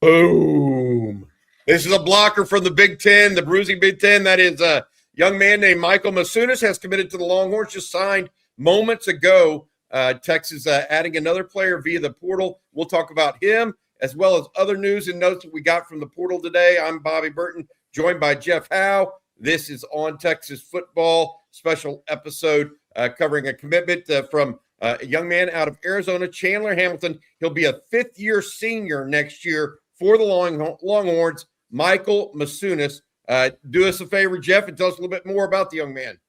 Boom. This is a blocker from the Big Ten, the bruising Big Ten. That is a young man named Michael Masunas has committed to the Longhorns, just signed moments ago. Texas adding another player via the portal. We'll talk about him as well as other news and notes that we got from the portal today. I'm Bobby Burton, joined by Jeff Howe. This is On Texas Football, special episode covering a commitment from a young man out of Arizona, Chandler Hamilton. He'll be a fifth-year senior next year for the Longhorns, Michael Masunas. Do us a favor, Jeff, and tell us a little bit more about the young man.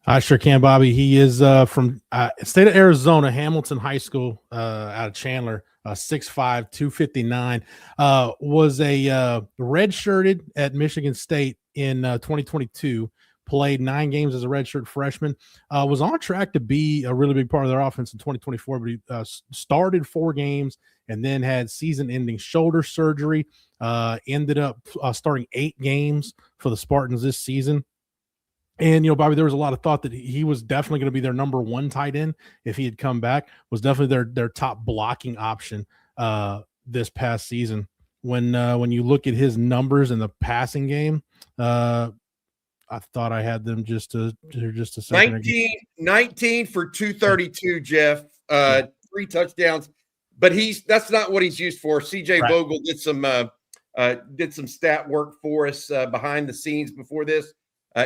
I sure can, Bobby. He is from state of Arizona, Hamilton High School out of Chandler, 6'5", 259. Was a redshirted at Michigan State in 2022. Played 9 games as a redshirt freshman. Was on track to be a really big part of their offense in 2024, but he started 4 games and then had season-ending shoulder surgery. Ended up starting 8 games for the Spartans this season. And, Bobby, there was a lot of thought that he was definitely going to be their number 1 tight end if he had come back, was definitely their top blocking option this past season. When you look at his numbers in the passing game, I thought I had them just a second. 19 for 232, Jeff. 3 touchdowns, but that's not what he's used for. CJ Right. Vogel did some stat work for us behind the scenes before this.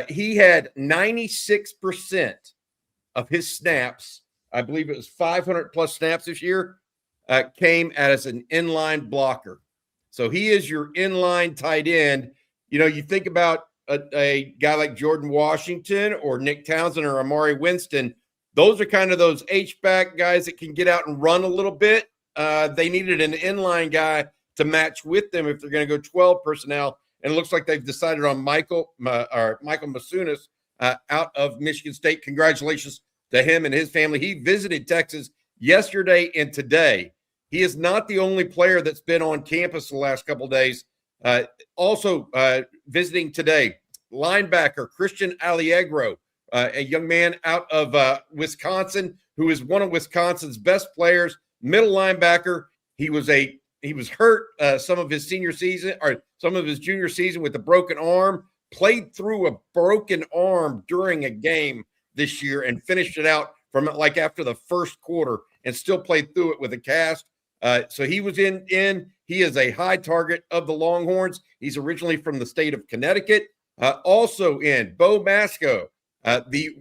He had 96% of his snaps. I believe it was 500 plus snaps this year. Came as an inline blocker. So he is your inline tight end. You think about a guy like Jordan Washington or Nick Townsend or Amari Winston. Those are kind of those H-back guys that can get out and run a little bit. They needed an inline guy to match with them if they're going to go 12 personnel. And it looks like they've decided on Michael Masunas out of Michigan State. Congratulations to him and his family. He visited Texas yesterday and today. He is not the only player that's been on campus the last couple of days. Also visiting today, linebacker Christian Alliegro, a young man out of Wisconsin, who is one of Wisconsin's best players, middle linebacker. He was hurt some of his senior season or some of his junior season with a broken arm, played through a broken arm during a game this year and finished it out from like after the first quarter and still played through it with a cast. So he was in. He is a high target of the Longhorns. He's originally from the state of Connecticut. Also in Bo Masco, the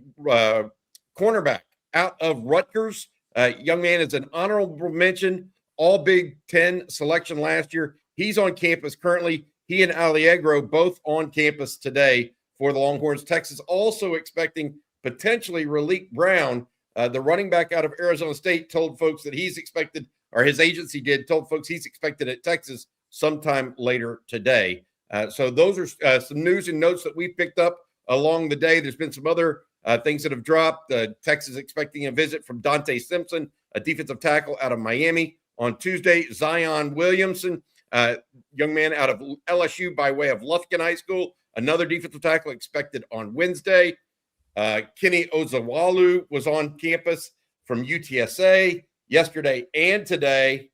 cornerback out of Rutgers. Young man is an honorable mention, all Big Ten selection last year. He's on campus currently. He and Alliegro both on campus today for the Longhorns. Texas also expecting potentially Raleek Brown, the running back out of Arizona State, told folks that he's expected, or his agency told folks he's expected at Texas sometime later today. So those are some news and notes that we picked up along the day. There's been some other things that have dropped. Texas expecting a visit from Dante Simpson, a defensive tackle out of Miami on Tuesday. Zion Williamson, young man out of LSU by way of Lufkin High School, another defensive tackle expected on Wednesday. Kenny Ozawalu was on campus from UTSA yesterday and today.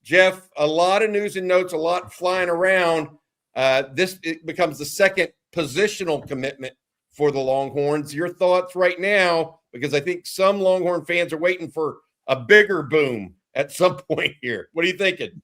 Jeff, a lot of news and notes, a lot flying around. It becomes the second positional commitment for the Longhorns. Your thoughts right now, because I think some Longhorn fans are waiting for a bigger boom at some point here. What are you thinking?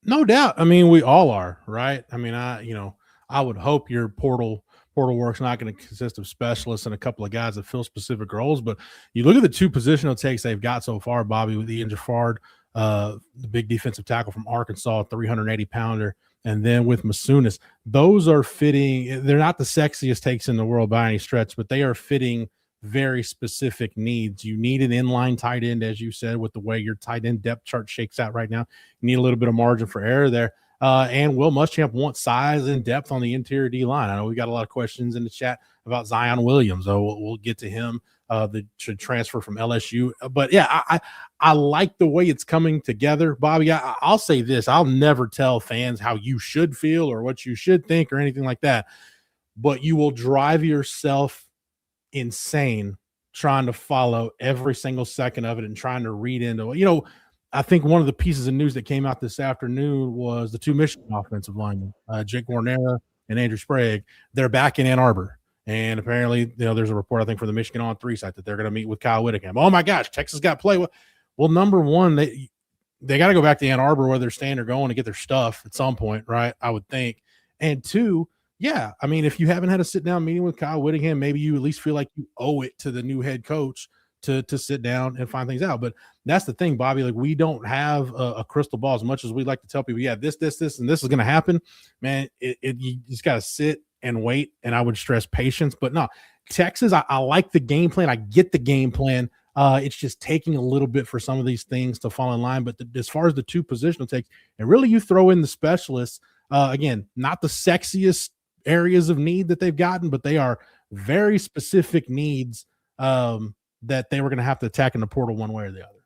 No doubt. I mean, we all are, right? I mean, I would hope your portal work's not going to consist of specialists and a couple of guys that fill specific roles. But you look at the 2 positional takes they've got so far, Bobby, with Ian Jaffard, the big defensive tackle from Arkansas, 380-pounder, and then with Masunas. Those are fitting. They're not the sexiest takes in the world by any stretch, but they are fitting very specific needs. You need an inline tight end, as you said, with the way your tight end depth chart shakes out right now. You need a little bit of margin for error there. And Will Muschamp wants size and depth on the interior D line. I know we got a lot of questions in the chat about Zion Williams. We'll get to him. That should transfer from LSU. But yeah, I like the way it's coming together, Bobby. I'll say this: I'll never tell fans how you should feel or what you should think or anything like that. But you will drive yourself insane trying to follow every single second of it and trying to read into it. I think one of the pieces of news that came out this afternoon was the two Michigan offensive linemen, Jake Warnera and Andrew Sprague. They're back in Ann Arbor. And apparently, there's a report, I think, from the Michigan On 3 site that they're going to meet with Kyle Whittingham. Oh, my gosh, Texas got to play. Well, number one, they got to go back to Ann Arbor where they're staying or going to get their stuff at some point, right? I would think. And two, yeah, I mean, if you haven't had a sit-down meeting with Kyle Whittingham, maybe you at least feel like you owe it to the new head coach to sit down and find things out. But that's the thing, Bobby. Like, we don't have a crystal ball as much as we like to tell people, yeah, this, and this is going to happen. Man, you just got to sit and wait. And I would stress patience. But no, Texas, I like the game plan. I get the game plan. It's just taking a little bit for some of these things to fall in line. But as far as the two positional takes, and really you throw in the specialists, again, not the sexiest areas of need that they've gotten, but they are very specific needs that they were going to have to attack in the portal one way or the other.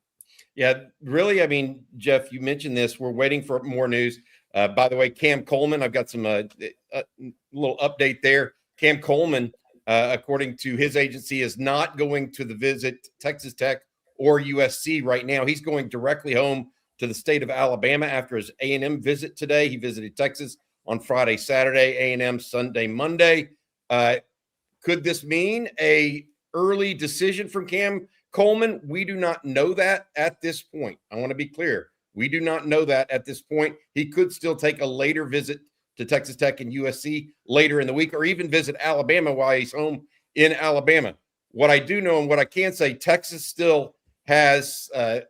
Yeah, really. I mean, Jeff, you mentioned this. We're waiting for more news. By the way, Cam Coleman, I've got some little update there. Cam Coleman, according to his agency, is not going to the visit Texas Tech or USC right now. He's going directly home to the state of Alabama after his A&M visit today. He visited Texas on Friday, Saturday, A&M Sunday, Monday. Could this mean a early decision from Cam Coleman? We do not know that at this point. I want to be clear. We do not know that at this point. He could still take a later visit to Texas Tech and USC later in the week, or even visit Alabama while he's home in Alabama. What I do know and what I can say, Texas still has I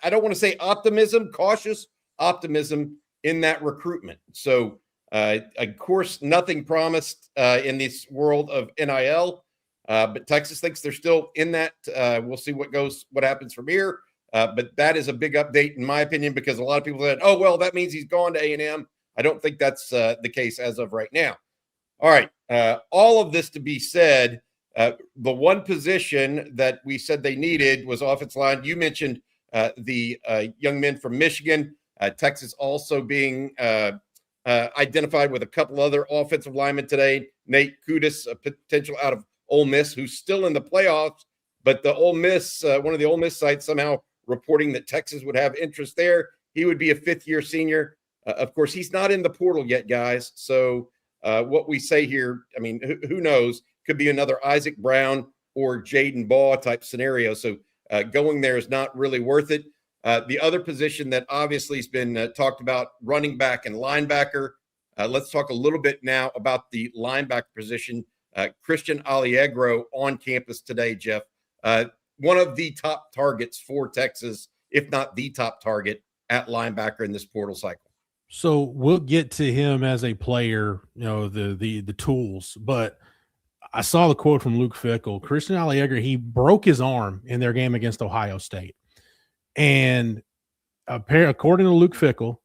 don't want to say optimism, cautious optimism in that recruitment. So, of course, nothing promised in this world of NIL. But Texas thinks they're still in that. We'll see what happens from here. But that is a big update, in my opinion, because a lot of people said, oh, well, that means he's gone to A&M. I don't think that's the case as of right now. All right. All of this to be said, the one position that we said they needed was offensive line. You mentioned the young men from Michigan. Texas also being identified with a couple other offensive linemen today. Nate Kudus, a potential out of Ole Miss, who's still in the playoffs, but the Ole Miss, one of the Ole Miss sites somehow reporting that Texas would have interest there. He would be a fifth-year senior. Of course, he's not in the portal yet, guys. So what we say here, I mean, who knows? Could be another Isaac Brown or Jaden Baugh type scenario. So going there is not really worth it. The other position that obviously has been talked about, running back and linebacker. Let's talk a little bit now about the linebacker position. Christian Alliegro on campus today, Jeff. One of the top targets for Texas, if not the top target at linebacker in this portal cycle. So we'll get to him as a player, the tools. But I saw the quote from Luke Fickell. Christian Alliegro, he broke his arm in their game against Ohio State. And according to Luke Fickell,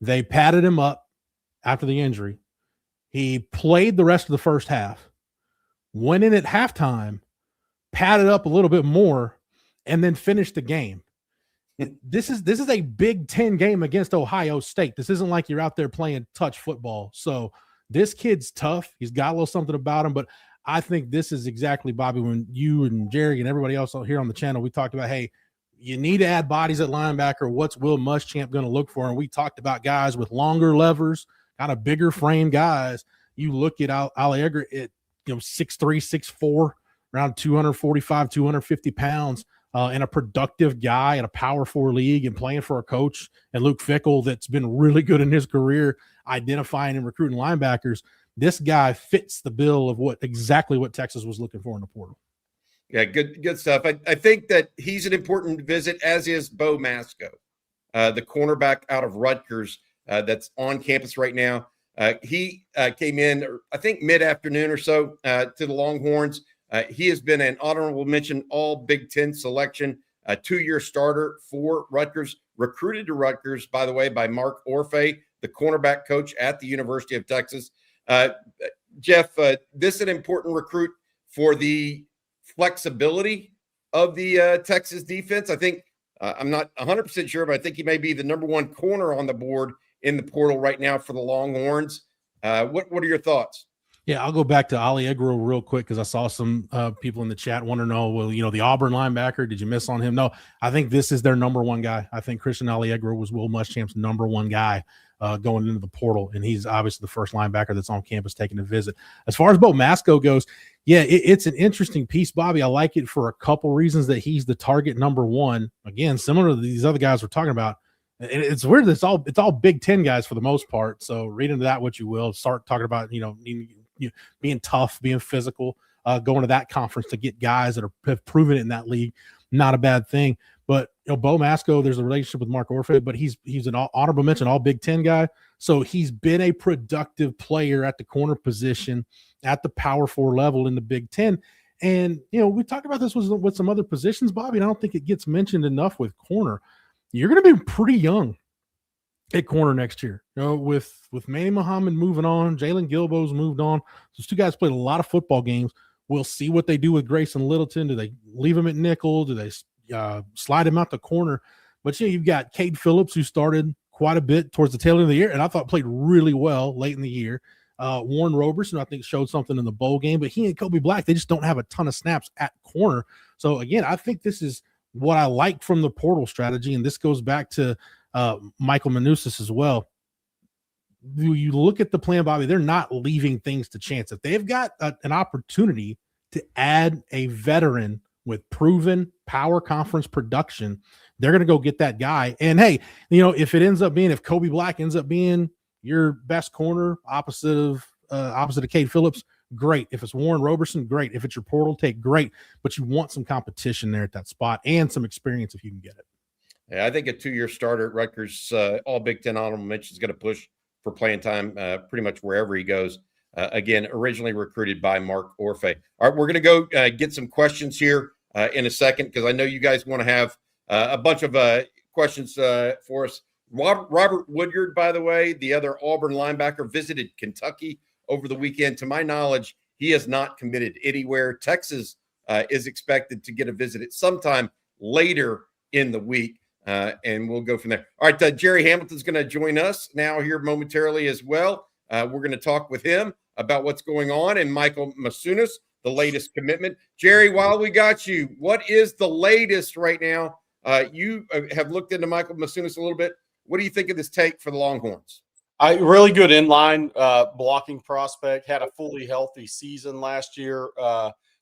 they padded him up after the injury. He played the rest of the first half, went in at halftime, padded up a little bit more, and then finished the game. This is a Big Ten game against Ohio State. This isn't like you're out there playing touch football. So this kid's tough. He's got a little something about him, but I think this is exactly, Bobby, when you and Jerry and everybody else here on the channel, we talked about, hey, you need to add bodies at linebacker. What's Will Muschamp going to look for? And we talked about guys with longer levers, kind of bigger frame guys. You look at Alliegro at 6'3", 6'4", around 245, 250 pounds, and a productive guy in a Power 4 league and playing for a coach and Luke Fickell that's been really good in his career identifying and recruiting linebackers. This guy fits the bill of exactly what Texas was looking for in the portal. Yeah, good stuff. I think that he's an important visit, as is Bo Masco, the cornerback out of Rutgers that's on campus right now. He came in, I think, mid-afternoon or so to the Longhorns. He has been an honorable mention all Big Ten selection, a 2-year starter for Rutgers, recruited to Rutgers, by the way, by Mark Orfe, the cornerback coach at the University of Texas. Jeff, this is an important recruit for the flexibility of the Texas defense. I think I'm not 100% sure, but I think he may be the number one corner on the board in the portal right now for the Longhorns. What are your thoughts? Yeah, I'll go back to Ali Egro real quick because I saw some people in the chat want to know, well, the Auburn linebacker, did you miss on him? No, I think this is their number one guy. I think Christian Ali Egro was Will Muschamp's number one guy going into the portal, and he's obviously the first linebacker that's on campus taking a visit. As far as Bo Masco goes, yeah, it's an interesting piece, Bobby. I like it for a couple reasons that he's the target number one. Again, similar to these other guys we're talking about. And it's weird. It's all Big Ten guys for the most part. So read into that what you will. Start talking about being tough, being physical, going to that conference to get guys that have proven it in that league. Not a bad thing. But Bo Masco, there's a relationship with Mark Orfe, but he's an honorable mention, all Big Ten guy. So he's been a productive player at the corner position at the Power 4 level in the Big Ten. And we talked about this with some other positions, Bobby, and I don't think it gets mentioned enough with corner. You're going to be pretty young at corner next year. With Manny Muhammad moving on, Jalen Gilbo's moved on. Those two guys played a lot of football games. We'll see what they do with Grayson Littleton. Do they leave him at nickel? Do they slide him out the corner? But you've got Cade Phillips, who started quite a bit towards the tail end of the year, and I thought played really well late in the year. Warren Roberson, I think, showed something in the bowl game, but he and Kobe Black, they just don't have a ton of snaps at corner. So again, I think this is what I like from the portal strategy, and this goes back to Michael Masunas as well. You look at the plan, Bobby, they're not leaving things to chance. If they've got an opportunity to add a veteran with proven power conference production, they're going to go get that guy. And hey, if Kobe Black ends up being your best corner opposite of Cade Phillips, great. If it's Warren Roberson, great. If it's your portal take, great. But you want some competition there at that spot and some experience if you can get it. Yeah, I think a 2-year starter at Rutgers, all Big Ten honorable mention, is going to push for playing time pretty much wherever he goes. Again, originally recruited by Mark Orfe. All right, we're going to go get some questions here in a second because I know you guys want to have a bunch of questions for us. Robert Woodyard, by the way, the other Auburn linebacker, visited Kentucky over the weekend. To my knowledge, he has not committed anywhere. Texas is expected to get a visit at sometime later in the week, and we'll go from there. All right, Jerry Hamilton's going to join us now here momentarily as well. We're going to talk with him about what's going on, and Michael Masunas, the latest commitment. Jerry, while we got you, what is the latest right now? You have looked into Michael Masunas a little bit. What do you think of this take for the Longhorns? Really good inline blocking prospect. Had a fully healthy season last year,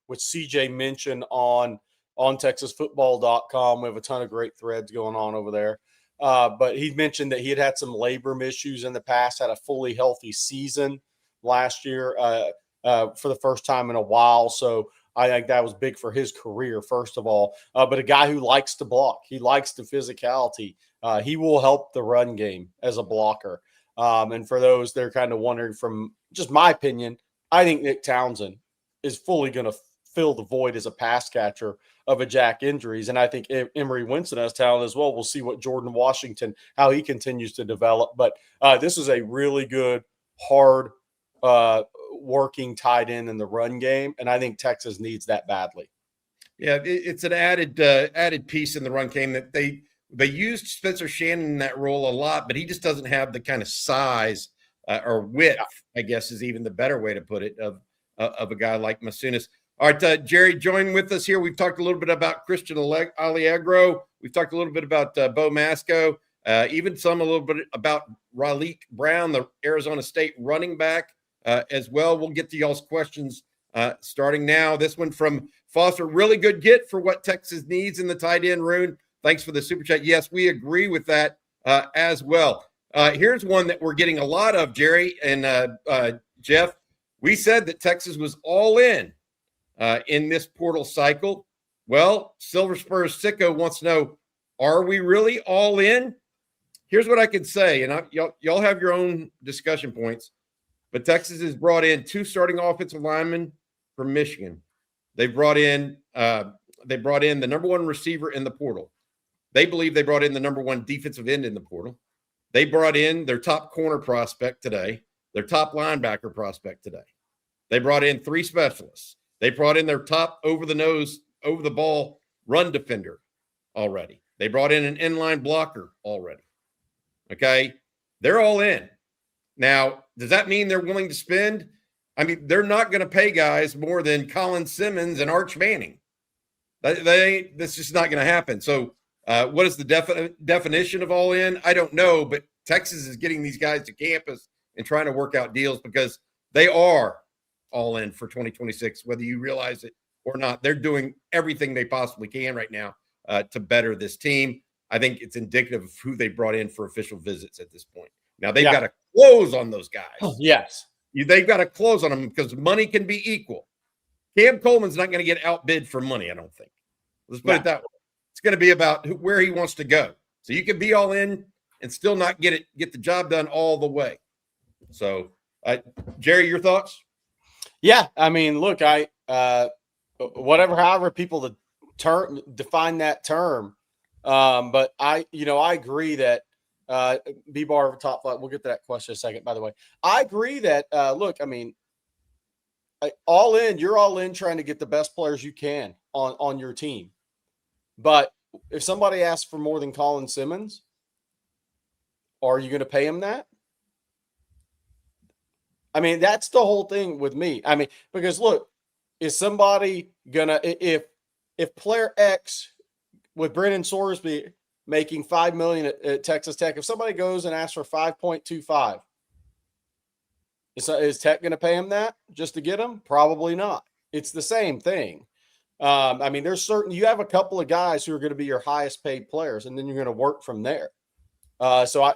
which CJ mentioned on ontexasfootball.com. We have a ton of great threads going on over there. But he mentioned that he had some labrum issues in the past, had a fully healthy season last year for the first time in a while. So I think that was big for his career, first of all. But a guy who likes to block. He likes the physicality. He will help the run game as a blocker. And for those, they're kind of wondering, from just my opinion, I think Nick Townsend is fully going to fill the void as a pass catcher of a Jack injuries. And I think Emory Winston has talent as well. We'll see what Jordan Washington, how he continues to develop. But this is a really good, hard working tight end in the run game. And I think Texas needs that badly. Yeah, it's an added piece in the run game that they used Spencer Shannon in that role a lot, but he just doesn't have the kind of size or width, I guess is even the better way to put it, of a guy like Masunas. All right, Jerry, join with us here. We've talked a little bit about Christian Aliegro. We've talked a little bit about Bo Masco, even a little bit about Raleek Brown, the Arizona State running back as well. We'll get to y'all's questions starting now. This one from Foster, really good get for what Texas needs in the tight end room. Thanks for the super chat. Yes, we agree with that as well. Here's one that we're getting a lot of, Jerry and Jeff. We said that Texas was all in this portal cycle. Well, Silver Spurs Sicko wants to know, are we really all in? Here's what I can say, and y'all have your own discussion points, but Texas has brought in 2 starting offensive linemen from Michigan. They brought in the number 1 receiver in the portal. They believe they brought in the number 1 defensive end in the portal. They brought in their top corner prospect today, their top linebacker prospect today. They brought in 3 specialists. They brought in their top over-the-ball run defender already. They brought in an inline blocker already. Okay? They're all in. Now, does that mean they're willing to spend I mean, they're not going to pay guys more than Colin Simmons and Arch Manning. That's just not going to happen. So what is the definition of all in? I don't know, but Texas is getting these guys to campus and trying to work out deals because they are all in for 2026, whether you realize it or not. They're doing everything they possibly can right now to better this team. I think it's indicative of who they brought in for official visits at this point. Now, they've got to close on those guys. Yes. They've got to close on them because money can be equal. Cam Coleman's not going to get outbid for money, I don't think. Let's put it that way. It's going to be about where he wants to go. So you can be all in and still not get the job done all the way. So, Jerry, your thoughts? Yeah, I mean, look, however people define that term, but I agree that B-Bar top flight. We'll get to that question in a second. By the way, I agree that look, I mean, all in, you're all in trying to get the best players you can on your team. But if somebody asks for more than Colin Simmons, are you going to pay him that? I mean, that's the whole thing with me. I mean, because look, is somebody gonna if player X with Brennan Sorsby making $5 million at Texas Tech, if somebody goes and asks for 5.25, is Tech going to pay him that just to get him? Probably not. It's the same thing. I mean, you have a couple of guys who are going to be your highest paid players, and then you're going to work from there.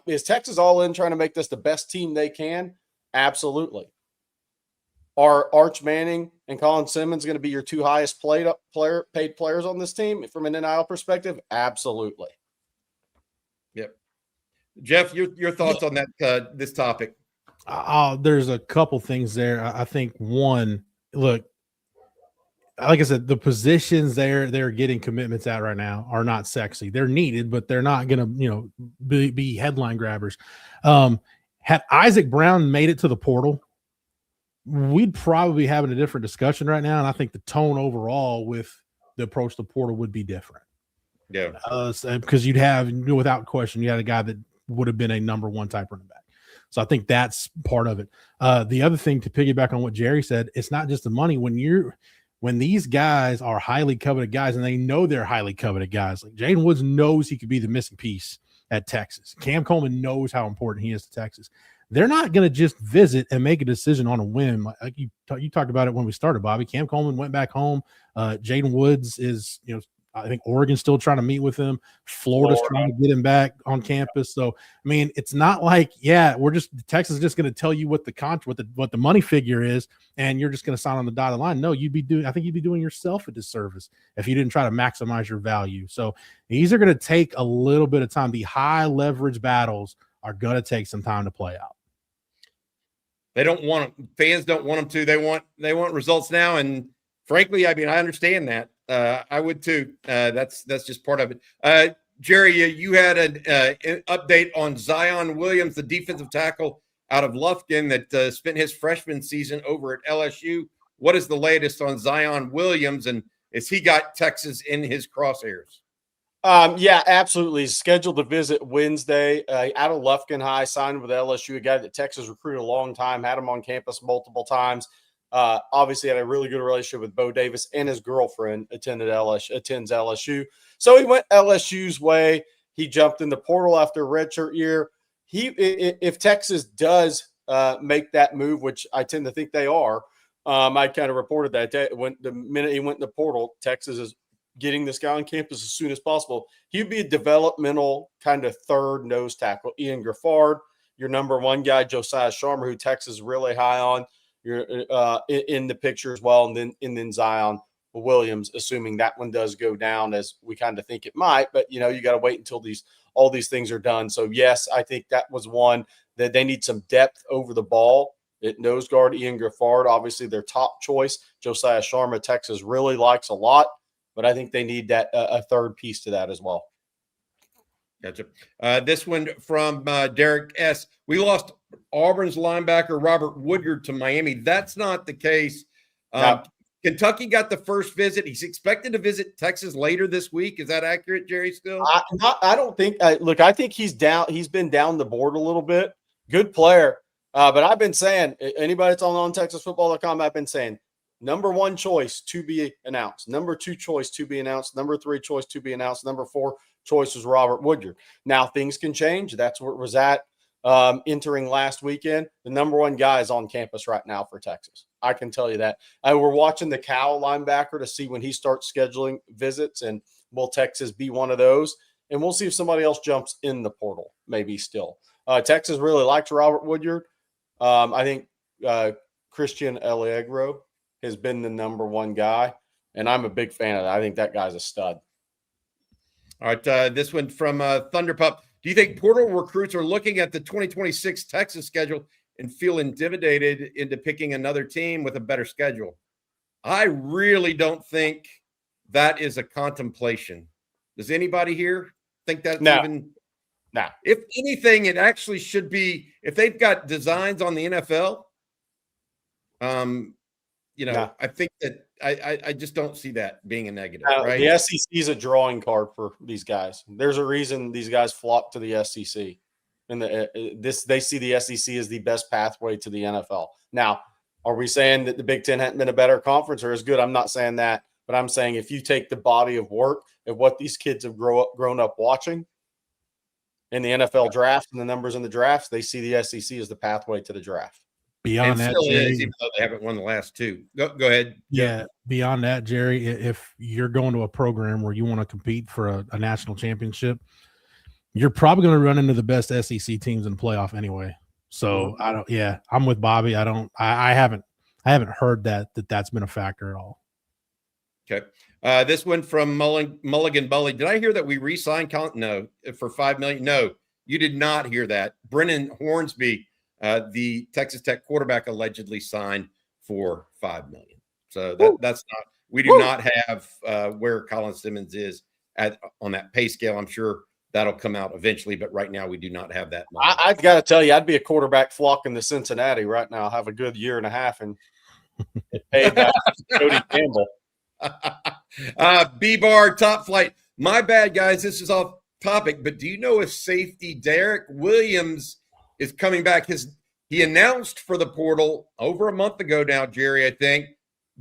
Is Texas all in trying to make this the best team they can? Absolutely. Are Arch Manning and Colin Simmons going to be your two highest paid players on this team from an NIL perspective? Absolutely. Yep. Jeff, your thoughts on that this topic? There's a couple things there. I think one, look, like I said, the positions they're getting commitments at right now are not sexy. They're needed, but they're not going to, be headline grabbers. Had Isaac Brown made it to the portal, we'd probably be having a different discussion right now. And I think the tone overall with the approach to the portal would be different. Yeah. Because you'd have, without question, you had a guy that would have been a number one type running back. So I think that's part of it. The other thing, to piggyback on what Jerry said, it's not just the money. When these guys are highly coveted guys, and they know they're highly coveted guys, like Jaden Woods knows he could be the missing piece at Texas. Cam Coleman knows how important he is to Texas. They're not going to just visit and make a decision on a whim. Like you talked about it when we started, Bobby. Cam Coleman went back home. Jaden Woods is, I think Oregon's still trying to meet with him. Florida's trying to get him back on campus. So, I mean, it's not like, Texas is just going to tell you what the money figure is, and you're just going to sign on the dotted line. No, I think you'd be doing yourself a disservice if you didn't try to maximize your value. So these are going to take a little bit of time. The high leverage battles are going to take some time to play out. Fans don't want them to. They want results now. And frankly, I mean, I understand that. I would too. That's just part of it. Jerry, you had an update on Zion Williams, the defensive tackle out of Lufkin that spent his freshman season over at LSU. What is the latest on Zion Williams, and has he got Texas in his crosshairs? Yeah, absolutely. He's scheduled to visit Wednesday out of Lufkin High, signed with LSU, a guy that Texas recruited a long time, had him on campus multiple times. Obviously had a really good relationship with Bo Davis, and his girlfriend attends LSU. So he went LSU's way. He jumped in the portal after redshirt year. If Texas does make that move, which I tend to think they are, I kind of reported that the minute he went in the portal, Texas is getting this guy on campus as soon as possible. He'd be a developmental kind of third nose tackle. Ian Griffard, your number one guy, Josiah Sharmer, who Texas is really high on. You're in the picture as well, and then Zion Williams, assuming that one does go down as we kind of think it might. But you got to wait until all these things are done. So yes, I think that was one that they need some depth over the ball. At nose guard, Ian Griffard, obviously their top choice. Josiah Sharma, Texas really likes a lot, but I think they need that a third piece to that as well. Gotcha. This one from Derek S. We lost Auburn's linebacker Robert Woodyard to Miami. That's not the case. No. Kentucky got the first visit. He's expected to visit Texas later this week. Is that accurate, Jerry? Still, I don't think. Look, I think he's down. He's been down the board a little bit. Good player. But I've been saying, anybody that's on ontexasfootball.com, I've been saying, number 1 choice to be announced, number 2 choice to be announced, number 3 choice to be announced, number 4 choice was Robert Woodyard. Now things can change. That's where it was at entering last weekend. The number 1 guy is on campus right now for Texas. I can tell you that. We're watching the Cal linebacker to see when he starts scheduling visits, and will Texas be one of those? And we'll see if somebody else jumps in the portal, maybe still. Texas really likes Robert Woodyard. I think Christian Allegro has been the number 1 guy, and I'm a big fan of that. I think that guy's a stud. All right, this one from Thunderpup. Do you think portal recruits are looking at the 2026 Texas schedule and feel intimidated into picking another team with a better schedule? I really don't think that is a contemplation. Does anybody here think that's even? No. If anything, it actually should be, if they've got designs on the NFL, I think that I just don't see that being a negative, right? The SEC is a drawing card for these guys. There's a reason these guys flock to the SEC. And they see the SEC as the best pathway to the NFL. Now, are we saying that the Big Ten hadn't been a better conference or as good? I'm not saying that. But I'm saying if you take the body of work of what these kids have grown up watching in the NFL draft and the numbers in the drafts, they see the SEC as the pathway to the draft. Beyond that, Jerry, even though they haven't won the last 2. Go ahead. Yeah, beyond that, Jerry, if you're going to a program where you want to compete for a national championship, you're probably going to run into the best SEC teams in the playoff anyway. So I'm with Bobby. I haven't heard that's been a factor at all. Okay. This one from Mulligan Bully. Did I hear that we re-signed No, for $5 million? No, you did not hear that. Brennan Hornsby, the Texas Tech quarterback, allegedly signed for $5 million. So that's not. We do not have where Colin Simmons is on that pay scale. I'm sure that'll come out eventually, but right now we do not have that. I've got to tell you, I'd be a quarterback flocking to Cincinnati right now. Have a good year and a half and pay back Cody Campbell. B-Bar Top Flight. My bad, guys. This is off topic, but do you know if safety Derek Williams is coming back? He announced for the portal over a month ago now, Jerry, I think,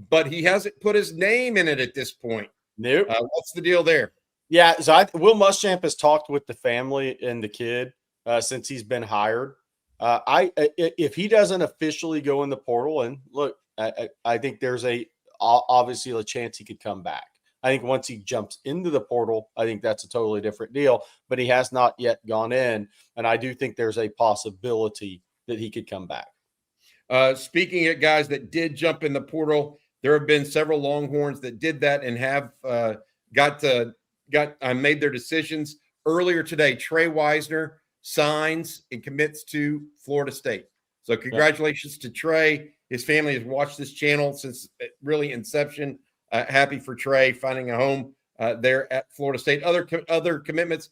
but he hasn't put his name in it at this point. Nope. What's the deal there? Yeah, so Will Muschamp has talked with the family and the kid since he's been hired. If he doesn't officially go in the portal, and look, I think there's obviously a chance he could come back. I think once he jumps into the portal, I think that's a totally different deal. But he has not yet gone in, and I do think there's a possibility that he could come back. Speaking of guys that did jump in the portal, there have been several Longhorns that did that and have made their decisions. Earlier today, Trey Wisner signs and commits to Florida State. So congratulations to Trey. His family has watched this channel since really inception. Happy for Trey finding a home there at Florida State. Other commitments.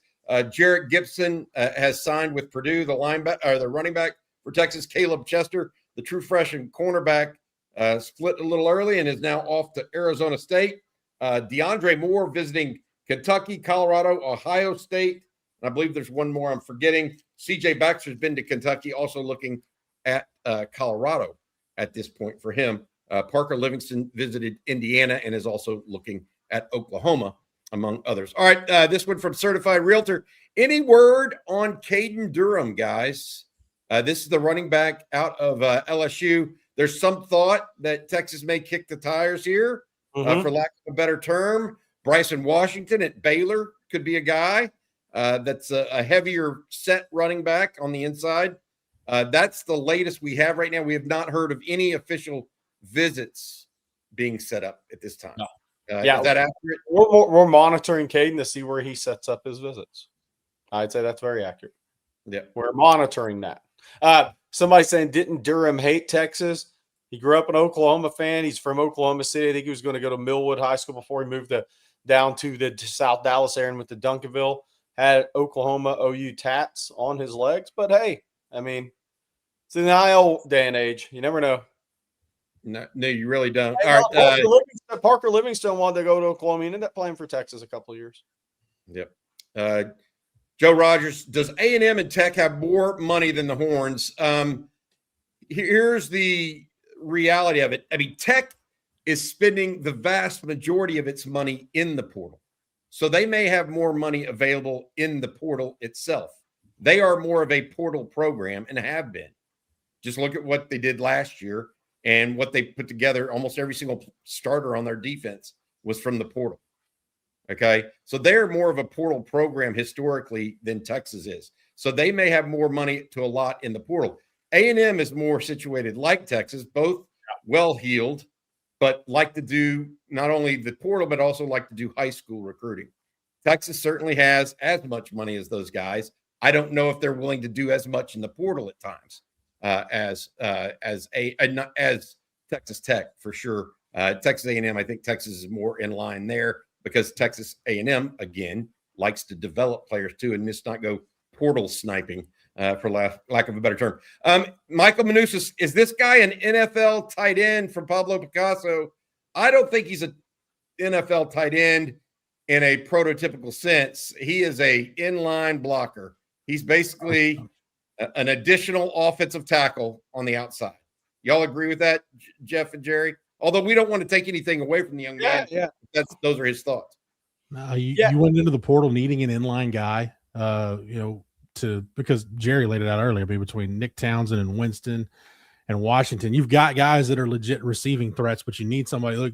Jarrett Gibson has signed with Purdue. The running back for Texas. Caleb Chester, the true freshman cornerback, split a little early and is now off to Arizona State. DeAndre Moore visiting Kentucky, Colorado, Ohio State. And I believe there's one more I'm forgetting. CJ Baxter's been to Kentucky, also looking at Colorado at this point for him. Parker Livingston visited Indiana and is also looking at Oklahoma, among others. All right, this one from Certified Realtor. Any word on Caden Durham, guys? This is the running back out of LSU. There's some thought that Texas may kick the tires here, for lack of a better term. Bryson Washington at Baylor could be a guy that's a heavier set running back on the inside. That's the latest we have right now. We have not heard of any official visits being set up at this time. No. Is that accurate? We're monitoring Caden to see where he sets up his visits. I'd say that's very accurate. Yeah, we're monitoring that. Somebody saying, didn't Durham hate Texas? He grew up an Oklahoma fan. He's from Oklahoma City. I think he was going to go to Millwood High School before he moved down to the South Dallas area and went to Duncanville. Had Oklahoma OU tats on his legs. But, hey, I mean, it's in the IL day and age. You never know. No, you really don't. Hey, all right, Parker Livingston wanted to go to Oklahoma. He ended up playing for Texas a couple of years. Yep. Joe Rogers, does A&M and Tech have more money than the Horns? here's the reality of it. I mean, Tech is spending the vast majority of its money in the portal. So they may have more money available in the portal itself. They are more of a portal program and have been. Just look at what they did last year and what they put together. Almost every single starter on their defense was from the portal. Okay. So they're more of a portal program historically than Texas is. So they may have more money to allot in the portal. A&M is more situated like Texas, both well-heeled, but like to do not only the portal, but also like to do high school recruiting. Texas certainly has as much money as those guys. I don't know if they're willing to do as much in the portal at times as Texas Tech for sure. Texas A&M, I think Texas is more in line there because Texas A&M again likes to develop players too, and just not go portal sniping. For lack of a better term. Michael Masunas, is this guy an NFL tight end from Pablo Picasso? I don't think he's an NFL tight end in a prototypical sense. He is a inline blocker. He's basically an additional offensive tackle on the outside. Y'all agree with that, Jeff and Jerry? Although we don't want to take anything away from the young man. Yeah. Those are his thoughts. No, you went into the portal needing an inline guy, because Jerry laid it out earlier, between Nick Townsend and Winston and Washington. You've got guys that are legit receiving threats, but you need somebody. Look,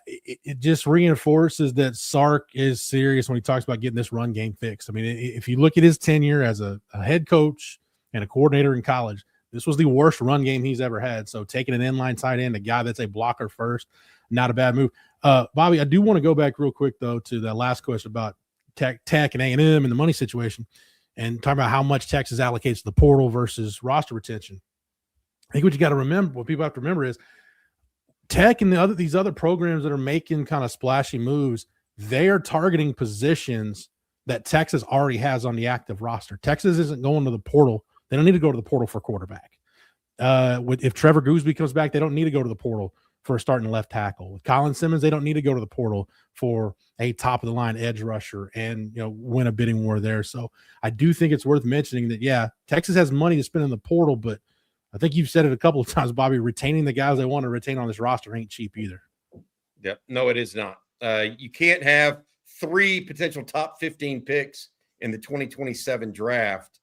it just reinforces that Sark is serious when he talks about getting this run game fixed. I mean, if you look at his tenure as a head coach and a coordinator in college, this was the worst run game he's ever had. So taking an inline tight end, a guy that's a blocker first, not a bad move. Bobby, I do want to go back real quick, though, to that last question about Tech and A&M and the money situation, and talk about how much Texas allocates to the portal versus roster retention. I think what you got to remember, what people have to remember is Tech and these other programs that are making kind of splashy moves, they are targeting positions that Texas already has on the active roster. Texas isn't going to the portal. They don't need to go to the portal for quarterback. If Trevor Gooseby comes back, they don't need to go to the portal for a starting left tackle. With Colin Simmons, they don't need to go to the portal for a top of the line edge rusher and win a bidding war there. So I do think it's worth mentioning that Texas has money to spend in the portal, but I think you've said it a couple of times, Bobby, retaining the guys they want to retain on this roster ain't cheap either. Yep. No, it is not. You can't have 3 potential top 15 picks in the 2027 draft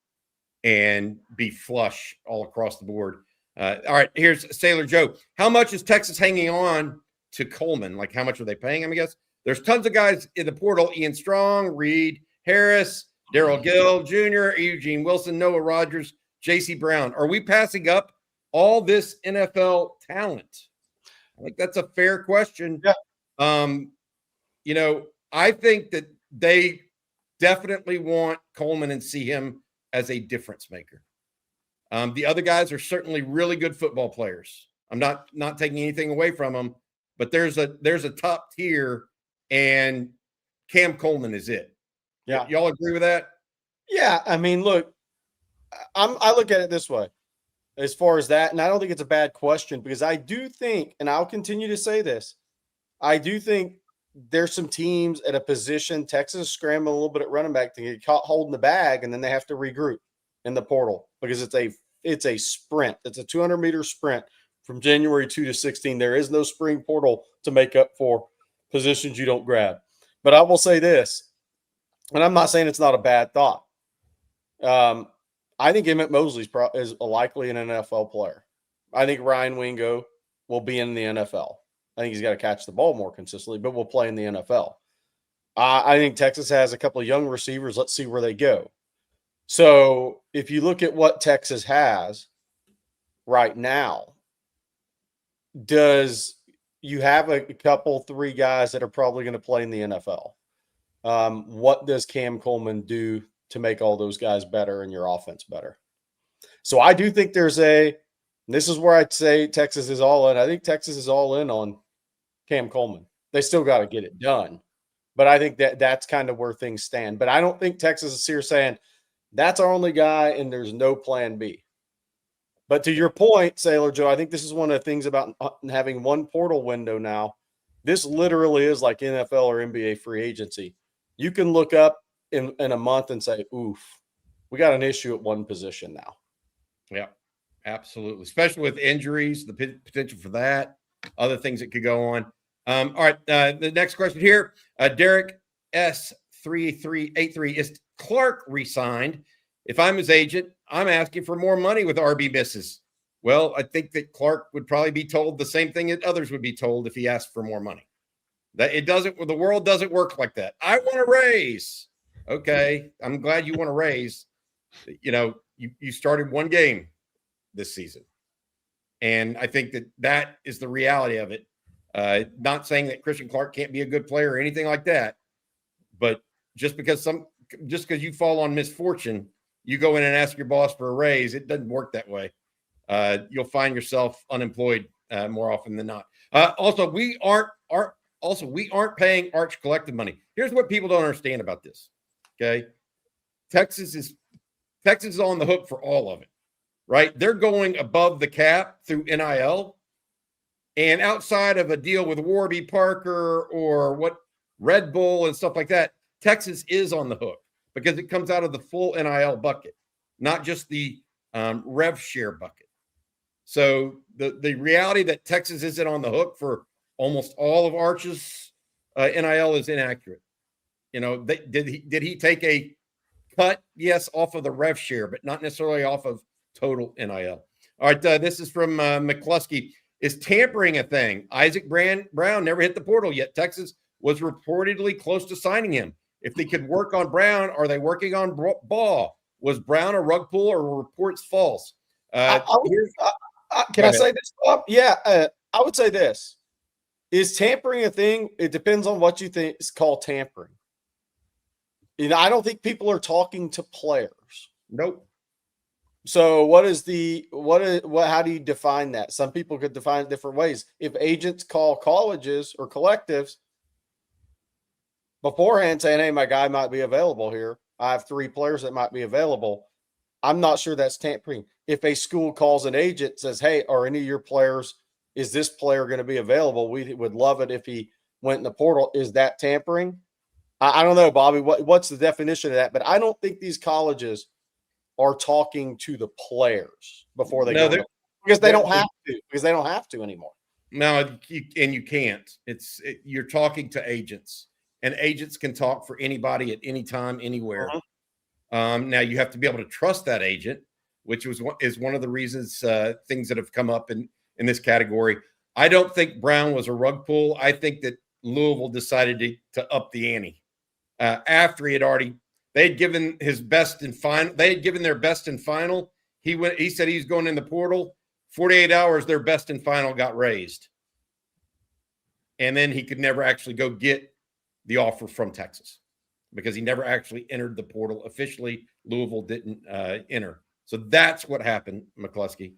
and be flush all across the board. All right, here's Sailor Joe. How much is Texas hanging on to Coleman? Like, how much are they paying him, I guess? There's tons of guys in the portal: Ian Strong, Reed Harris, Darrell Gill Jr., Eugene Wilson, Noah Rogers, J.C. Brown. Are we passing up all this NFL talent? I think that's a fair question. Yeah. I think that they definitely want Coleman and see him as a difference maker. The other guys are certainly really good football players. I'm not taking anything away from them, but there's a top tier, and Cam Coleman is it. Yeah. Y'all agree with that? Yeah. I mean, look, I look at it this way as far as that, and I don't think it's a bad question, because I do think, and I'll continue to say this, I do think there's some teams at a position. Texas is scrambling a little bit at running back to get caught holding the bag, and then they have to regroup in the portal because it's a sprint. It's a 200-meter sprint from January 2 to 16. There is no spring portal to make up for positions you don't grab. But I will say this, and I'm not saying it's not a bad thought. I think Emmett Mosley is likely an NFL player. I think Ryan Wingo will be in the NFL. I think he's got to catch the ball more consistently, but will play in the NFL. I think Texas has a couple of young receivers. Let's see where they go. So if you look at what Texas has right now, does you have a couple, 3 guys that are probably going to play in the NFL? What does Cam Coleman do to make all those guys better and your offense better? So I do think this is where I'd say Texas is all in. I think Texas is all in on Cam Coleman. They still got to get it done. But I think that's kind of where things stand. But I don't think Texas is here saying, that's our only guy and there's no plan B. But to your point, Sailor Joe, I think this is one of the things about having one portal window now. This literally is like NFL or NBA free agency. You can look up in a month and say, oof, we got an issue at one position now. Yeah, Absolutely, especially with injuries, the potential for that, other things that could go on. All right, the next question here, Derek S3383, is Clark re-signed? If I'm his agent, I'm asking for more money with RB misses. Well, I think that Clark would probably be told the same thing that others would be told if he asked for more money. That it doesn't, the world doesn't work like that. I want a raise. Okay, I'm glad you want a raise. You know, you started one game this season, and I think that is the reality of it. Not saying that Christian Clark can't be a good player or anything like that, but just because you fall on misfortune, you go in and ask your boss for a raise. It doesn't work that way. You'll find yourself unemployed more often than not. Also, we aren't paying Arch collective money. Here's what people don't understand about this. Okay, Texas is on the hook for all of it, right? They're going above the cap through NIL, and outside of a deal with Warby Parker or what Red Bull and stuff like that, Texas is on the hook because it comes out of the full NIL bucket, not just the rev share bucket. So the reality that Texas isn't on the hook for almost all of Arch's NIL is inaccurate. You know, did he take a cut? Yes, off of the rev share, but not necessarily off of total NIL. All right, this is from McCluskey. Is tampering a thing? Isaac Brown never hit the portal yet. Texas was reportedly close to signing him. If they could work on Brown, are they working on Ball? Was Brown a rug pull or were reports false? Can I say this, Bob? Yeah, I would say this. Is tampering a thing? It depends on what you think is called tampering. You know, I don't think people are talking to players. Nope. So how do you define that? Some people could define it different ways. If agents call colleges or collectives beforehand saying, hey, my guy might be available here, I have 3 players that might be available, I'm not sure that's tampering. If a school calls an agent, says, hey, are any of your players, is this player going to be available? We would love it if he went in the portal. Is that tampering? I don't know, Bobby. What's the definition of that? But I don't think these colleges are talking to the players before they go, because they don't have to anymore. No, you can't. You're talking to agents, and agents can talk for anybody at any time, anywhere. Now you have to be able to trust that agent, which is one of the reasons things that have come up in this category. I don't think Brown was a rug pull. I think that Louisville decided to up the ante after they had given his best in final. They had given their best in final. He said he's going in the portal. 48 hours, their best in final got raised. And then he could never actually go get the offer from Texas because he never actually entered the portal officially. Louisville didn't enter. So that's what happened, McCluskey.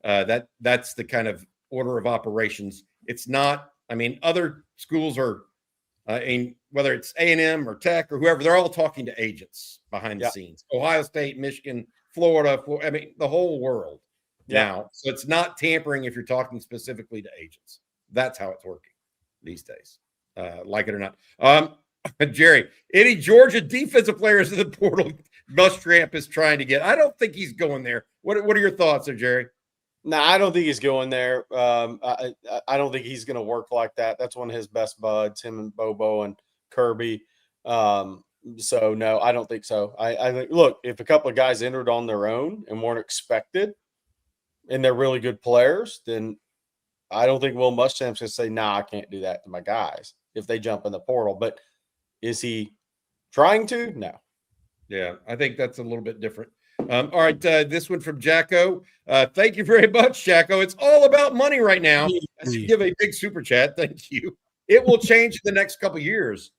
That's the kind of order of operations. It's not, other schools are, whether it's A&M or Tech or whoever, they're all talking to agents behind the scenes. Ohio State, Michigan, Florida, the whole world now. So it's not tampering if you're talking specifically to agents. That's how it's working these days, like it or not. Jerry, any Georgia defensive players in the portal Muschamp is trying to get? I don't think he's going there. What are your thoughts there, Jerry? No, I don't think he's going there. I don't think he's going to work like that. That's one of his best buds, him and Bobo and Kirby. So, no, I don't think so. I think, look, if a couple of guys entered on their own and weren't expected and they're really good players, then I don't think Will Muschamp's going to say, nah, I can't do that to my guys if they jump in the portal. But is he trying to? No. Yeah, I think that's a little bit different. All right, this one from Jacko. Thank you very much, Jacko. It's all about money right now. I should give a big super chat. Thank you. It will change in the next couple of years.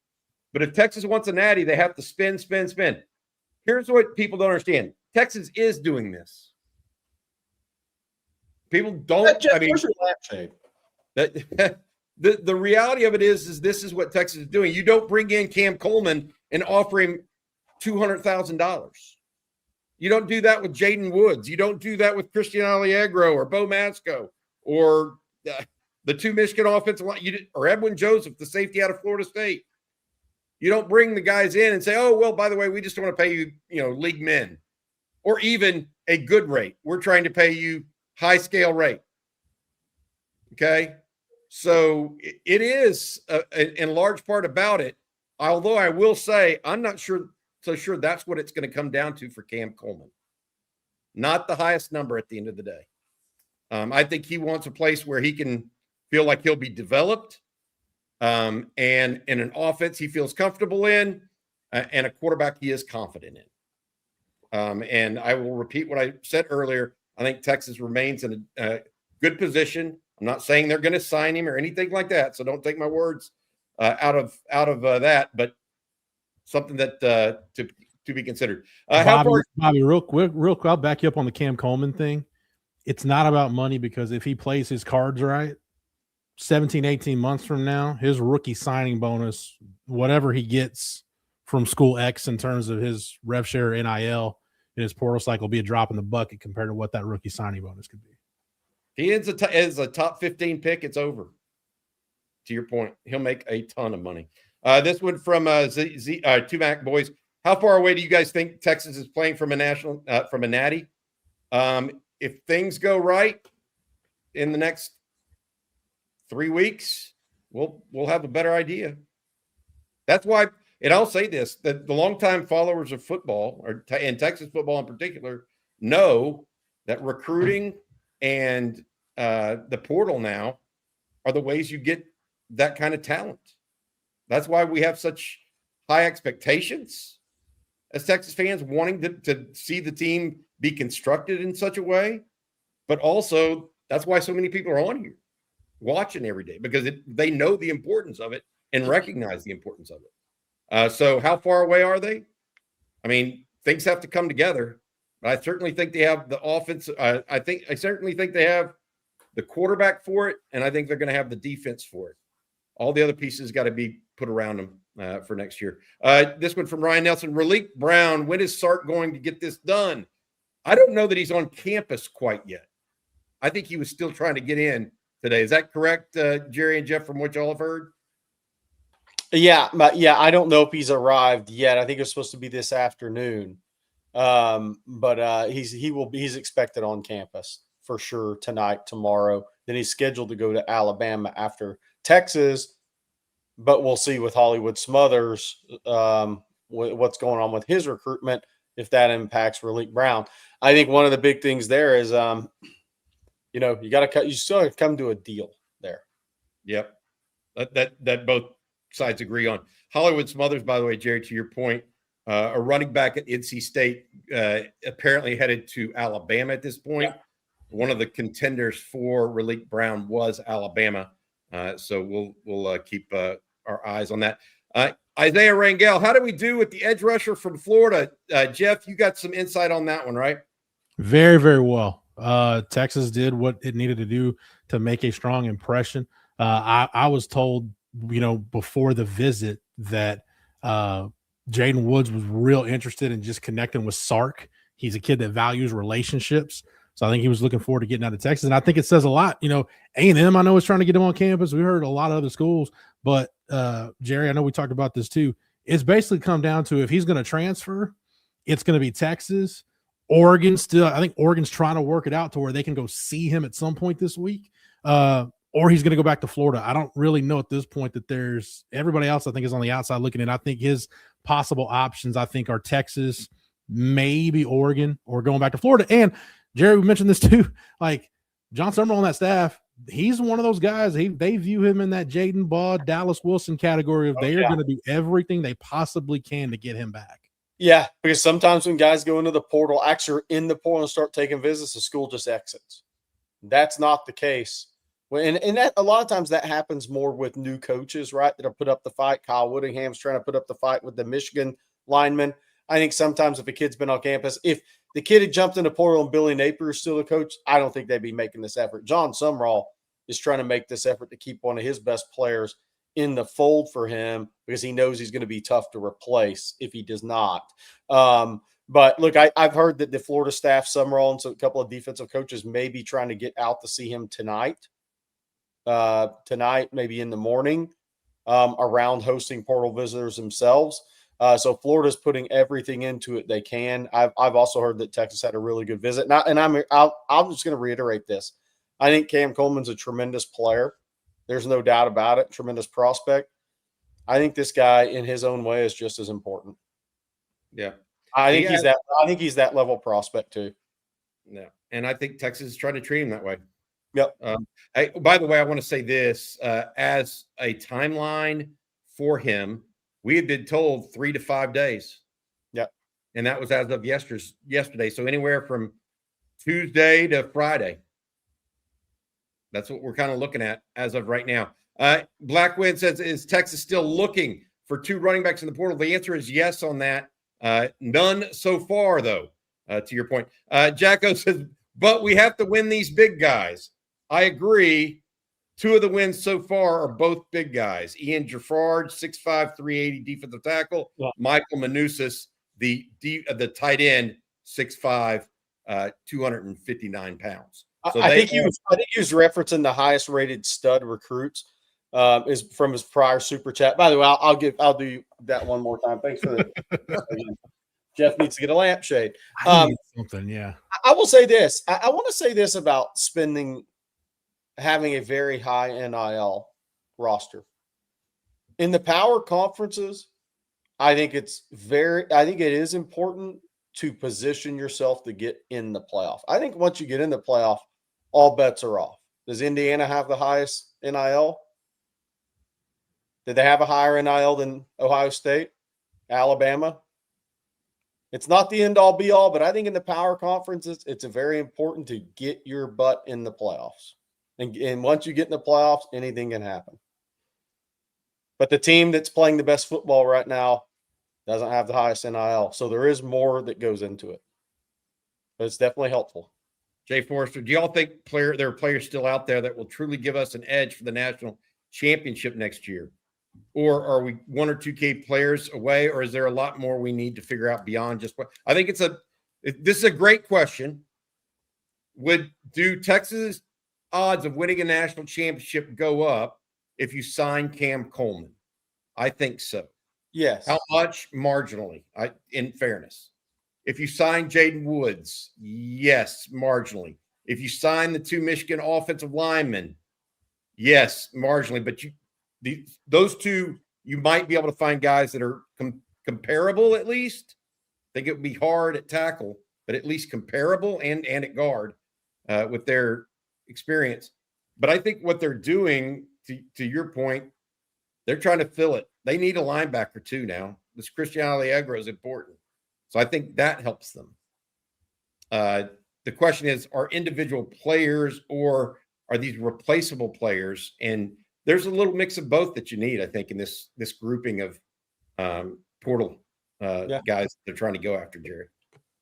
But if Texas wants a natty, they have to spend. Here's what people don't understand. Texas is doing this. People don't. The reality of it is this is what Texas is doing. You don't bring in Cam Coleman and offer him $200,000. You don't do that with Jaden Woods. You don't do that with Christian Allegro or Bo Masco or the 2 Michigan offensive line, or Edwin Joseph, the safety out of Florida State. You don't bring the guys in and say, oh, well, by the way, we just want to pay you, league men, or even a good rate. We're trying to pay you high scale rate. Okay. So it is in large part about it. Although I will say, I'm not sure that's what it's going to come down to for Cam Coleman. Not the highest number at the end of the day. I think he wants a place where he can feel like he'll be developed, and in an offense he feels comfortable in, and a quarterback he is confident in. And I will repeat what I said earlier. I think Texas remains in a good position. I'm not saying they're going to sign him or anything like that, so don't take my words out of that. But something that to be considered. Bobby, real quick, I'll back you up on the Cam Coleman thing. It's not about money, because if he plays his cards right, 17, 18 months from now, his rookie signing bonus, whatever he gets from school X in terms of his rev share NIL in his portal cycle, will be a drop in the bucket compared to what that rookie signing bonus could be. He ends as a top 15 pick, it's over. To your point, he'll make a ton of money. This one from Two Mac Boys. How far away do you guys think Texas is playing from a national, from a natty? If things go right in the next 3 weeks, we'll have a better idea. That's why, and I'll say this, that the longtime followers of football, and Texas football in particular, know that recruiting and the portal now are the ways you get that kind of talent. That's why we have such high expectations as Texas fans, wanting to see the team be constructed in such a way. But also, that's why so many people are on here watching every day, because they know the importance of it and recognize the importance of it. So how far away are they? I mean, things have to come together. But I certainly think they have the offense. I certainly think they have the quarterback for it, and I think they're going to have the defense for it. All the other pieces got to be put around them for next year. This one from Ryan Nelson. Relique Brown, when is Sark going to get this done? I don't know that he's on campus quite yet. I think he was still trying to get in today. Is that correct, Jerry and Jeff, from what y'all have heard? Yeah, I don't know if he's arrived yet. I think it's supposed to be this afternoon. But he's expected on campus for sure tonight, tomorrow. Then he's scheduled to go to Alabama after Texas, but we'll see with Hollywood Smothers what's going on with his recruitment, if that impacts Relique Brown. I think one of the big things there is, you still got to come to a deal there. Yep. That both sides agree on. Hollywood Smothers, by the way, Jerry, to your point, a running back at NC State, apparently headed to Alabama at this point. Yeah. One of the contenders for Relique Brown was Alabama. So we'll keep our eyes on that. Isaiah Rangel, how do we do with the edge rusher from Florida? Jeff, you got some insight on that one, right? Very, very well. Texas did what it needed to do to make a strong impression. I was told, before the visit that Jaden Woods was real interested in just connecting with Sark. He's a kid that values relationships. So I think he was looking forward to getting out of Texas. And I think it says a lot. A&M, I know, is trying to get him on campus. We heard a lot of other schools. But, Jerry, I know we talked about this too. It's basically come down to, if he's going to transfer, it's going to be Texas. Oregon still, I think Oregon's trying to work it out to where they can go see him at some point this week. Or he's going to go back to Florida. I don't really know at this point that there's – everybody else I think is on the outside looking in. I think his possible options, I think, are Texas, maybe Oregon, or going back to Florida. And, Jerry, we mentioned this too, like John Summerall on that staff, he's one of those guys. They view him in that Jaden Baugh, Dallas Wilson category of they are going to do everything they possibly can to get him back. Yeah, because sometimes when guys go into the portal, actually in the portal and start taking visits, the school just exits. That's not the case. And that, a lot of times that happens more with new coaches, right, that are put up the fight. Kyle Woodingham's trying to put up the fight with the Michigan lineman. I think sometimes if a kid's been on campus, if the kid had jumped in the portal and Billy Napier is still the coach, I don't think they'd be making this effort. John Summerall is trying to make this effort to keep one of his best players in the fold for him because he knows he's going to be tough to replace if he does not. But look, I've heard that the Florida staff, Summerall, and so a couple of defensive coaches may be trying to get out to see him tonight, maybe in the morning, around hosting portal visitors themselves. So Florida's putting everything into it they can. I've also heard that Texas had a really good visit. I'm just going to reiterate this. I think Cam Coleman's a tremendous player. There's no doubt about it. Tremendous prospect. I think this guy, in his own way, is just as important. Yeah, I think he's that level prospect too. Yeah, and I think Texas is trying to treat him that way. Yep. By the way, I want to say this as a timeline for him. We had been told 3 to 5 days. Yep. And that was as of yesterday. So anywhere from Tuesday to Friday. That's what we're kind of looking at as of right now. Blackwind says, is Texas still looking for 2 running backs in the portal? The answer is yes on that. None so far, though, to your point. Jacko says, but we have to win these big guys. I agree. 2 of the wins so far are both big guys. Ian Giffard, 6'5", 380 defensive tackle. Yeah. Michael Masunas, the tight end, 6'5", 259 pounds. So I think he was referencing the highest rated stud recruits is from his prior super chat. By the way, I'll do that one more time. Thanks for that. Jeff needs to get a lampshade. Something, yeah. I will say this. I want to say this about having a very high NIL roster. In the power conferences, I think it is important to position yourself to get in the playoff. I think once you get in the playoff, all bets are off. Does Indiana have the highest NIL? Did they have a higher NIL than Ohio State, Alabama? It's not the end all be all, but I think in the power conferences, it's very important to get your butt in the playoffs. And once you get in the playoffs, anything can happen. But the team that's playing the best football right now doesn't have the highest NIL. So there is more that goes into it. But it's definitely helpful. Jay Forrester, do y'all think there are players still out there that will truly give us an edge for the national championship next year? Or are we 1 or 2 key players away? Or is there a lot more we need to figure out beyond just what? I think this is a great question. Do Texas odds of winning a national championship go up if you sign Cam Coleman? I think so. Yes. How much? Marginally, in fairness. If you sign Jaden Woods, yes, marginally. If you sign the 2 Michigan offensive linemen, yes, marginally. But those 2, you might be able to find guys that are comparable at least. I think it would be hard at tackle, but at least comparable and at guard with their experience. But I think what they're doing, to your point, they're trying to fill it. They need a linebacker too now. This Christian Allegro is important. So I think that helps them. The question is, are individual players or are these replaceable players? And there's a little mix of both that you need, I think, in this grouping of portal guys they're trying to go after, Jerry.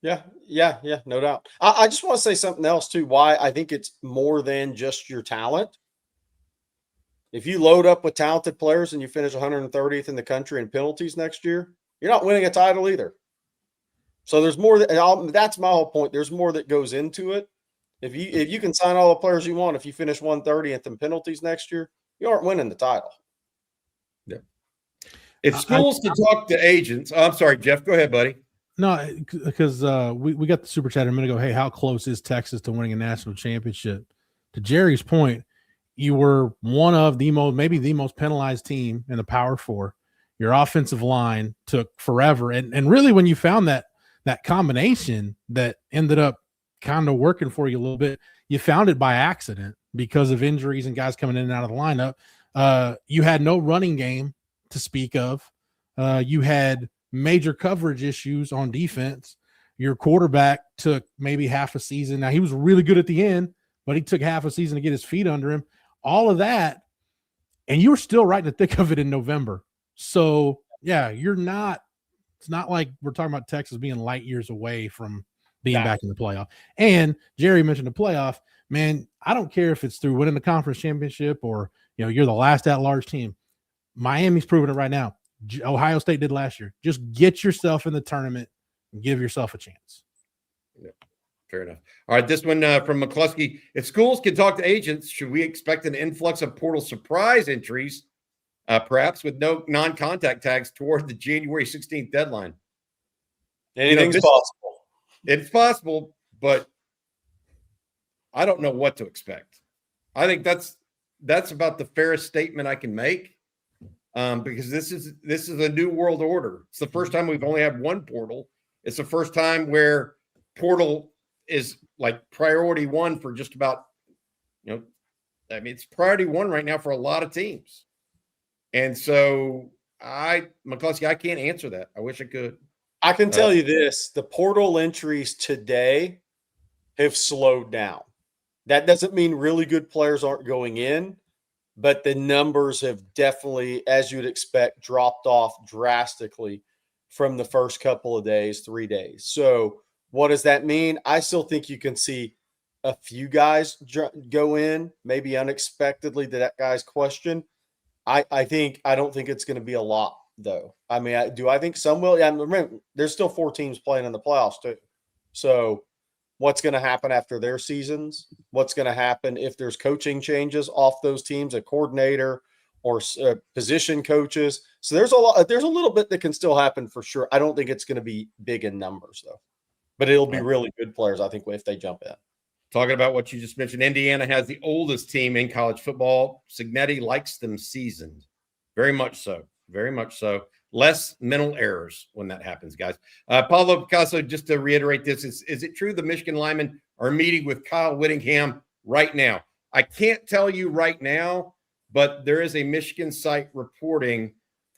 Yeah, no doubt. I just want to say something else too, why I think it's more than just your talent. If you load up with talented players and you finish 130th in the country in penalties next year, you're not winning a title either. So there's more that's my whole point. There's more that goes into it. If you can sign all the players you want, if you finish 130th in penalties next year, you aren't winning the title. Yeah. If schools can talk to agents, I'm sorry, Jeff, go ahead, buddy. No, because we got the super chat a minute ago. Hey, how close is Texas to winning a national championship? To Jerry's point, you were one of maybe the most penalized team in the Power 4. Your offensive line took forever. And really when you found that combination that ended up kind of working for you a little bit, you found it by accident because of injuries and guys coming in and out of the lineup. You had no running game to speak of. You had major coverage issues on defense. Your quarterback took maybe half a season. Now, he was really good at the end, but he took half a season to get his feet under him. All of that, and you were still right in the thick of it in November. So, yeah, it's not like we're talking about Texas being light years away from being back in the playoff. And Jerry mentioned the playoff. Man, I don't care if it's through winning the conference championship or, you're the last at-large team. Miami's proving it right now. Ohio State did last year. Just get yourself in the tournament and give yourself a chance. Yeah, fair enough. All right, this one from McCluskey. If schools can talk to agents, should we expect an influx of portal surprise entries perhaps with no non-contact tags toward the January 16th deadline. Anything's possible. It's possible, but I don't know what to expect. I think that's about the fairest statement I can make, because this is a new world order. It's the first time we've only had one portal. It's the first time where portal is like priority one for just about, it's priority one right now for a lot of teams. And so McCluskey, I can't answer that. I wish I could. I can tell you this, the portal entries today have slowed down. That doesn't mean really good players aren't going in, but the numbers have definitely, as you'd expect, dropped off drastically from the first couple of days, 3 days. So what does that mean? I still think you can see a few guys go in, maybe unexpectedly to that guy's question. I don't think it's going to be a lot, though. I mean, I think some will? Yeah, remember, there's still 4 teams playing in the playoffs, too. So what's going to happen after their seasons? What's going to happen if there's coaching changes off those teams, a coordinator or position coaches? So there's a little bit that can still happen for sure. I don't think it's going to be big in numbers, though. But it'll be really good players, I think, if they jump in. Talking about what you just mentioned, Indiana has the oldest team in college football. Signetti likes them seasoned. Very much so. Very much so. Less mental errors when that happens, guys. Paulo Picasso, just to reiterate this, is it true the Michigan linemen are meeting with Kyle Whittingham right now? I can't tell you right now, but there is a Michigan site reporting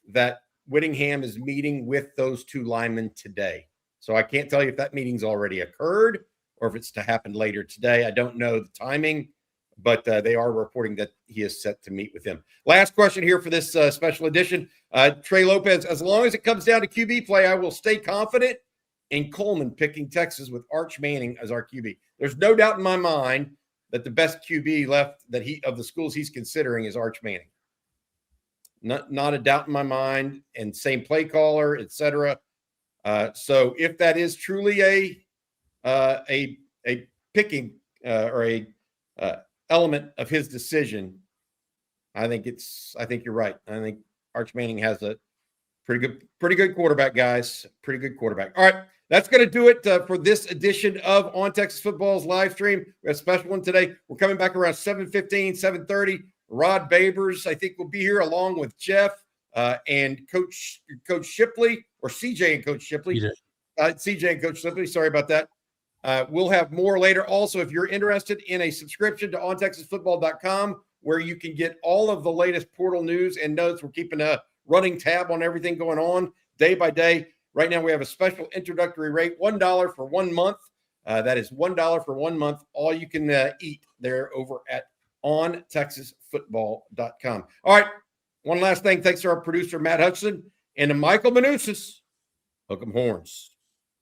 that Whittingham is meeting with those 2 linemen today. So I can't tell you if that meeting's already occurred or if it's to happen later today. I don't know the timing, but they are reporting that he is set to meet with him. Last question here for this special edition. Trey Lopez, as long as it comes down to QB play, I will stay confident in Coleman picking Texas with Arch Manning as our QB. There's no doubt in my mind that the best QB left of the schools he's considering is Arch Manning. Not a doubt in my mind, and same play caller, etc. So if that is truly a picking or a element of his decision, I think you're right. I think Arch Manning has a pretty good quarterback, guys. Pretty good quarterback. All right, that's going to do it for this edition of On Texas Football's live stream. We have a special one today. We're coming back around 7:15, 7:30. Rod Babers, I think, will be here along with Jeff and Coach Shipley, or CJ and Coach Shipley. CJ and Coach Shipley. Sorry about that. We'll have more later. Also, if you're interested in a subscription to ontexasfootball.com, where you can get all of the latest portal news and notes, we're keeping a running tab on everything going on day by day. Right now, we have a special introductory rate, $1 for 1 month. That is $1 for 1 month. All you can eat there over at ontexasfootball.com. All right. One last thing. Thanks to our producer, Matt Hudson, and to Michael Masunas. Hook 'em horns.